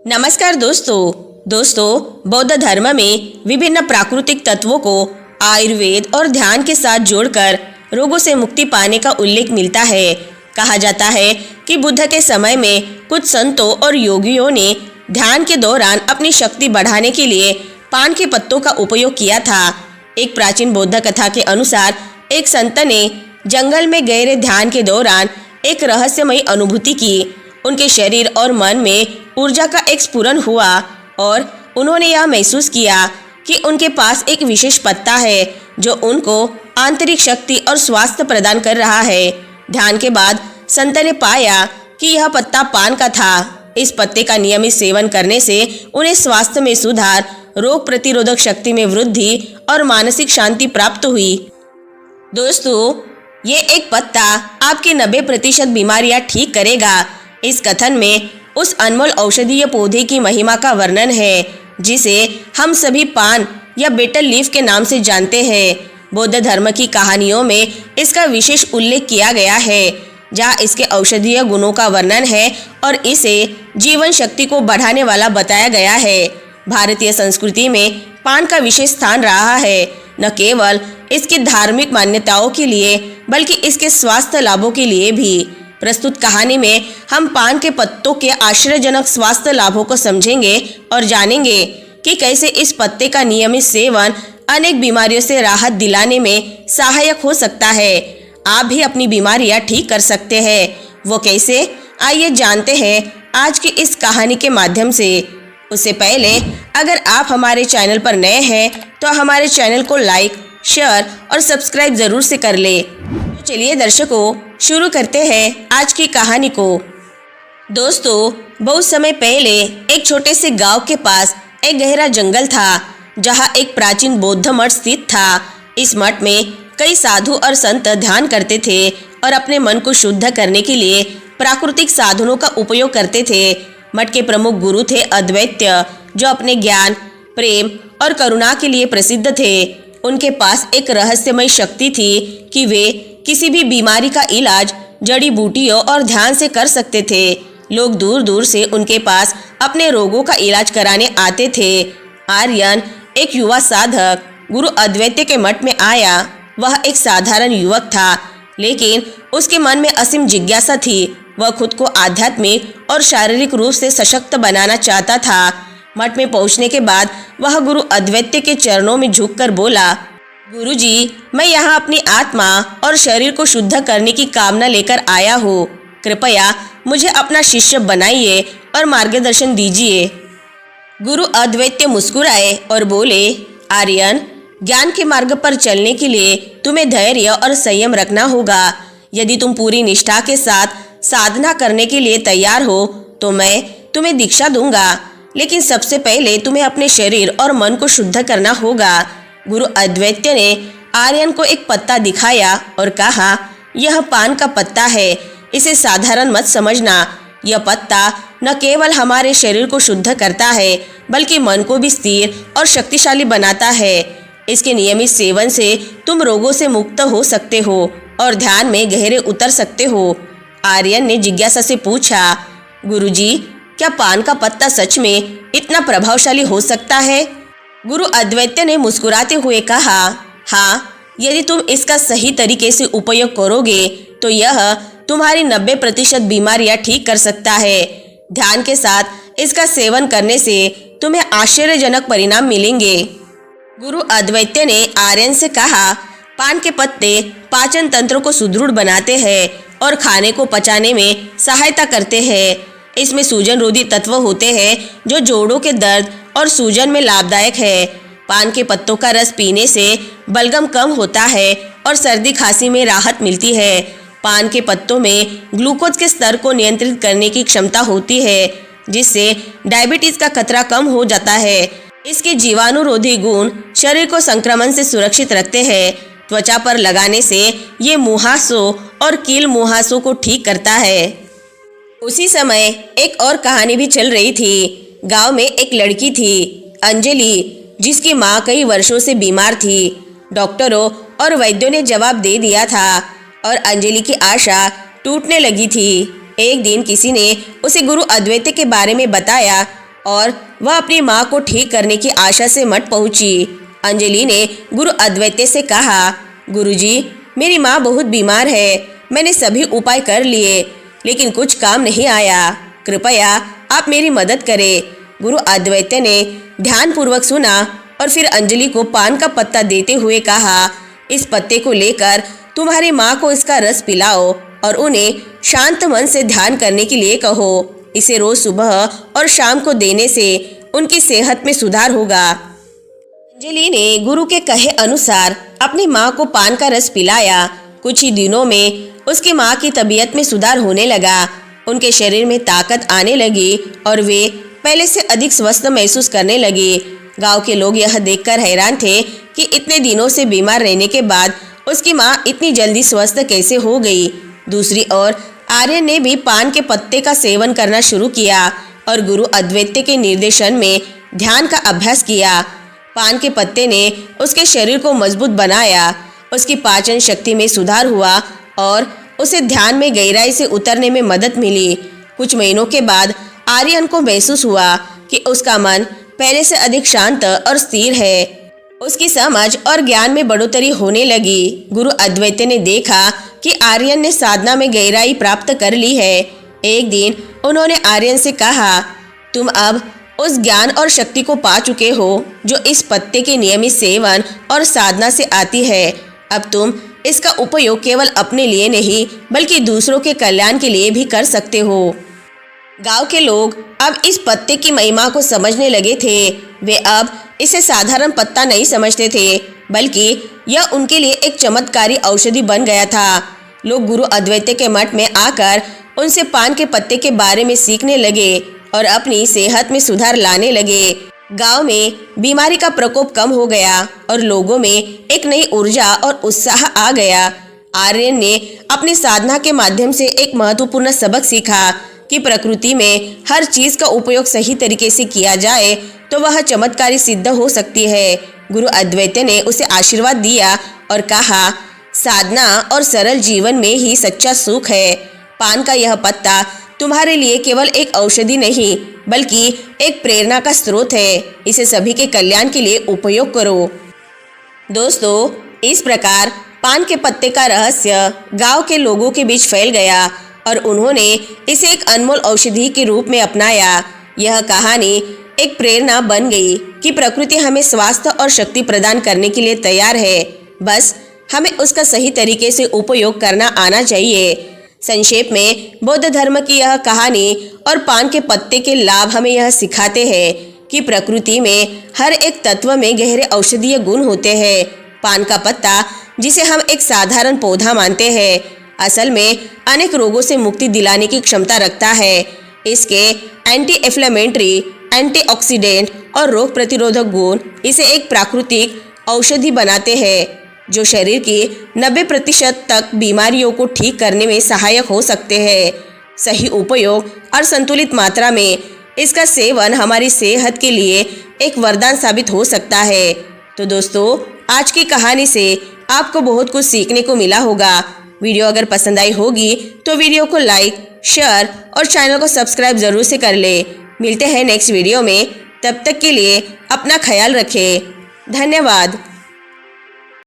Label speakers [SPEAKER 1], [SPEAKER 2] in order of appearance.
[SPEAKER 1] नमस्कार दोस्तों बौद्ध धर्म में विभिन्न प्राकृतिक तत्वों को आयुर्वेद और ध्यान के साथ जोड़कर रोगों से मुक्ति पाने का उल्लेख मिलता है। कहा जाता है कि बुद्ध के समय में कुछ संतों और योगियों ने ध्यान के दौरान अपनी शक्ति बढ़ाने के लिए पान के पत्तों का उपयोग किया था। एक प्राचीन बौद्ध कथा के अनुसार एक संत ने जंगल में गहरे ध्यान के दौरान एक रहस्यमयी अनुभूति की। उनके शरीर और मन में ऊर्जा का एक स्फुरन हुआ और उन्होंने यह महसूस किया कि उनके पास एक विशेष पत्ता है जो उनको आंतरिक शक्ति और स्वास्थ्य प्रदान कर रहा है। ध्यान के बाद संत ने पाया कि यह पत्ता पान का था। इस पत्ते का नियमित सेवन करने से उन्हें स्वास्थ्य में सुधार, रोग प्रतिरोधक शक्ति में वृद्धि और मानसिक शांति प्राप्त हुई। दोस्तों, ये एक पत्ता आपकी 90% बीमारियां ठीक करेगा। इस कथन में उस अनमोल औषधीय पौधे की महिमा का वर्णन है जिसे हम सभी पान या बेटल लीफ के नाम से जानते हैं। बौद्ध धर्म की कहानियों में इसका विशेष उल्लेख किया गया है, जहाँ इसके औषधीय गुणों का वर्णन है और इसे जीवन शक्ति को बढ़ाने वाला बताया गया है। भारतीय संस्कृति में पान का विशेष स्थान रहा है, न केवल इसकी धार्मिक मान्यताओं के लिए बल्कि इसके स्वास्थ्य लाभों के लिए भी। प्रस्तुत कहानी में हम पान के पत्तों के आश्चर्यजनक स्वास्थ्य लाभों को समझेंगे और जानेंगे कि कैसे इस पत्ते का नियमित सेवन अनेक बीमारियों से राहत दिलाने में सहायक हो सकता है। आप भी अपनी बीमारियां ठीक कर सकते हैं। वो कैसे, आइए जानते हैं आज की इस कहानी के माध्यम से। उससे पहले अगर आप हमारे चैनल पर नए हैं तो हमारे चैनल को लाइक, शेयर और सब्सक्राइब जरूर से कर ले। तो चलिए दर्शकों, शुरू करते हैं आज की कहानी को। दोस्तों, बहुत समय पहले एक छोटे से गांव के पास एक गहरा जंगल था जहां एक प्राचीन बौद्ध मठ स्थित था। इस मठ में कई साधु और संत ध्यान करते थे और अपने मन को शुद्ध करने के लिए प्राकृतिक साधनों का उपयोग करते थे। मठ के प्रमुख गुरु थे अद्वैत्य, जो अपने ज्ञान, प्रेम और करुणा के लिए प्रसिद्ध थे। उनके पास एक रहस्यमय शक्ति थी कि वे किसी भी बीमारी का इलाज जड़ी बूटियों और ध्यान से कर सकते थे। लोग दूर दूर से उनके पास अपने रोगों का इलाज कराने आते थे। आर्यन, एक युवा साधक, गुरु अद्वैत के मठ में आया। वह एक साधारण युवक था, लेकिन उसके मन में असीम जिज्ञासा थी। वह खुद को आध्यात्मिक और शारीरिक रूप से सशक्त बनाना चाहता था। मठ में पहुंचने के बाद वह गुरु अद्वैत के चरणों में झुककर बोला, गुरुजी, मैं यहाँ अपनी आत्मा और शरीर को शुद्ध करने की कामना लेकर आया हूँ। कृपया मुझे अपना शिष्य बनाइए और मार्गदर्शन दीजिए। गुरु अद्वैत मुस्कुराए और बोले, आर्यन, ज्ञान के मार्ग पर चलने के लिए तुम्हें धैर्य और संयम रखना होगा। यदि तुम पूरी निष्ठा के साथ साधना करने के लिए तैयार हो तो मैं तुम्हें दीक्षा दूंगा, लेकिन सबसे पहले तुम्हें अपने शरीर और मन को शुद्ध करना होगा। गुरु अद्वैत ने आर्यन को एक पत्ता दिखाया और कहा, यह पान का पत्ता है, इसे साधारण मत समझना। यह पत्ता न केवल हमारे शरीर को शुद्ध करता है बल्कि मन को भी स्थिर और शक्तिशाली बनाता है। इसके नियमित सेवन से तुम रोगों से मुक्त हो सकते हो और ध्यान में गहरे उतर सकते हो। आर्यन ने जिज्ञासा से पूछा, गुरुजी, क्या पान का पत्ता सच में इतना प्रभावशाली हो सकता है? गुरु अद्वैत ने मुस्कुराते हुए कहा, हाँ, यदि तुम इसका सही तरीके से उपयोग करोगे तो यह तुम्हारी 90% बीमारियां ठीक कर सकता है। ध्यान के साथ इसका सेवन करने से तुम्हें आश्चर्यजनक परिणाम मिलेंगे। गुरु अद्वैत ने आर्यन से कहा, पान के पत्ते पाचन तंत्र को सुदृढ़ बनाते हैं और खाने को पचाने में सहायता करते हैं। इसमें सूजन रोधी तत्व होते हैं जो जोड़ों के दर्द और सूजन में लाभदायक है। पान के पत्तों का रस पीने से बलगम कम होता है और सर्दी खांसी में राहत मिलती है। पान के पत्तों में ग्लूकोज के स्तर को नियंत्रित करने की क्षमता होती है, जिससे डायबिटीज का खतरा कम हो जाता है। इसके जीवाणुरोधी गुण शरीर को संक्रमण से सुरक्षित रखते हैं। त्वचा पर लगाने से ये मुहासों और कील मुहासों को ठीक करता है। उसी समय एक और कहानी भी चल रही थी। गांव में एक लड़की थी, अंजलि, जिसकी माँ कई वर्षों से बीमार थी। डॉक्टरों और वैद्यों ने जवाब दे दिया था और अंजलि की आशा टूटने लगी थी। एक दिन किसी ने उसे गुरु अद्वैत के बारे में बताया और वह अपनी माँ को ठीक करने की आशा से मठ पहुंची। अंजलि ने गुरु अद्वैत से कहा, गुरुजी, मेरी माँ बहुत बीमार है। मैंने सभी उपाय कर लिए लेकिन कुछ काम नहीं आया। कृपया आप मेरी मदद करें। गुरु अद्वैत ने ध्यानपूर्वक सुना और फिर अंजलि को पान का पत्ता देते हुए कहा, इस पत्ते को लेकर तुम्हारी माँ को इसका रस पिलाओ और उन्हें शांत मन से ध्यान करने के लिए कहो। इसे रोज सुबह और शाम को देने से उनकी सेहत में सुधार होगा। अंजलि ने गुरु के कहे अनुसार अपनी माँ को पान का रस पिलाया। कुछ ही दिनों में उसकी माँ की तबीयत में सुधार होने लगा। उनके शरीर में ताकत आने लगी और वे पहले से अधिक स्वस्थ महसूस करने लगी। गांव के लोग यह देखकर हैरान थे कि इतने दिनों से बीमार रहने के बाद उसकी माँ इतनी जल्दी स्वस्थ कैसे हो गई। दूसरी ओर आर्यन ने भी पान के पत्ते का सेवन करना शुरू किया और गुरु अद्वैत के निर्देशन में ध्यान का अभ्यास किया। पान के पत्ते ने उसके शरीर को मजबूत बनाया, उसकी पाचन शक्ति में सुधार हुआ और उसे ध्यान में गहराई से उतरने में मदद मिली। कुछ महीनों के बाद आर्यन को महसूस हुआ कि उसका मन पहले से अधिक शांत और स्थिर है। उसकी समझ और ज्ञान में बढ़ोतरी होने लगी। गुरु अद्वैत ने देखा कि आर्यन ने साधना में गहराई प्राप्त कर ली है। एक दिन उन्होंने आर्यन से कहा, तुम अब उस ज्ञान और शक्ति को पा चुके हो जो इस पत्ते के नियमित सेवन और साधना से आती है। अब तुम इसका उपयोग केवल अपने लिए नहीं बल्कि दूसरों के कल्याण के लिए भी कर सकते हो। गांव के लोग अब इस पत्ते की महिमा को समझने लगे थे। वे अब इसे साधारण पत्ता नहीं समझते थे बल्कि यह उनके लिए एक चमत्कारी औषधि बन गया था। लोग गुरु अद्वैत के मठ में आकर उनसे पान के पत्ते के बारे में सीखने लगे और अपनी सेहत में सुधार लाने लगे। गांव में बीमारी का प्रकोप कम हो गया और लोगों में एक नई ऊर्जा और उत्साह आ गया। आर्यन ने अपनी साधना के माध्यम से एक महत्वपूर्ण सबक सीखा कि प्रकृति में हर चीज का उपयोग सही तरीके से किया जाए तो वह चमत्कारी सिद्ध हो सकती है। गुरु अद्वैत ने उसे आशीर्वाद दिया और कहा, साधना और सरल जीवन में ही सच्चा सुख है। पान का यह पत्ता तुम्हारे लिए केवल एक औषधि नहीं बल्कि एक प्रेरणा का स्रोत है। इसे सभी के कल्याण के लिए उपयोग करो। दोस्तों, इस प्रकार पान के पत्ते का रहस्य गांव के लोगों के बीच फैल गया और उन्होंने इसे एक अनमोल औषधि के रूप में अपनाया। यह कहानी एक प्रेरणा बन गई कि प्रकृति हमें स्वास्थ्य और शक्ति प्रदान करने के लिए तैयार है, बस हमें उसका सही तरीके से उपयोग करना आना चाहिए। संक्षेप में बौद्ध धर्म की यह कहानी और पान के पत्ते के लाभ हमें यह सिखाते हैं कि प्रकृति में हर एक तत्व में गहरे औषधीय गुण होते हैं। पान का पत्ता, जिसे हम एक साधारण पौधा मानते हैं, असल में अनेक रोगों से मुक्ति दिलाने की क्षमता रखता है। इसके एंटी इन्फ्लेमेटरी, एंटीऑक्सीडेंट और रोग प्रतिरोधक गुण इसे एक प्राकृतिक औषधि बनाते हैं जो शरीर की 90% तक बीमारियों को ठीक करने में सहायक हो सकते हैं। सही उपयोग और संतुलित मात्रा में इसका सेवन हमारी सेहत के लिए एक वरदान साबित हो सकता है। तो दोस्तों, आज की कहानी से आपको बहुत कुछ सीखने को मिला होगा। वीडियो अगर पसंद आई होगी तो वीडियो को लाइक, शेयर और चैनल को सब्सक्राइब जरूर से कर ले। मिलते हैं नेक्स्ट वीडियो में, तब तक के लिए अपना ख्याल रखें। धन्यवाद।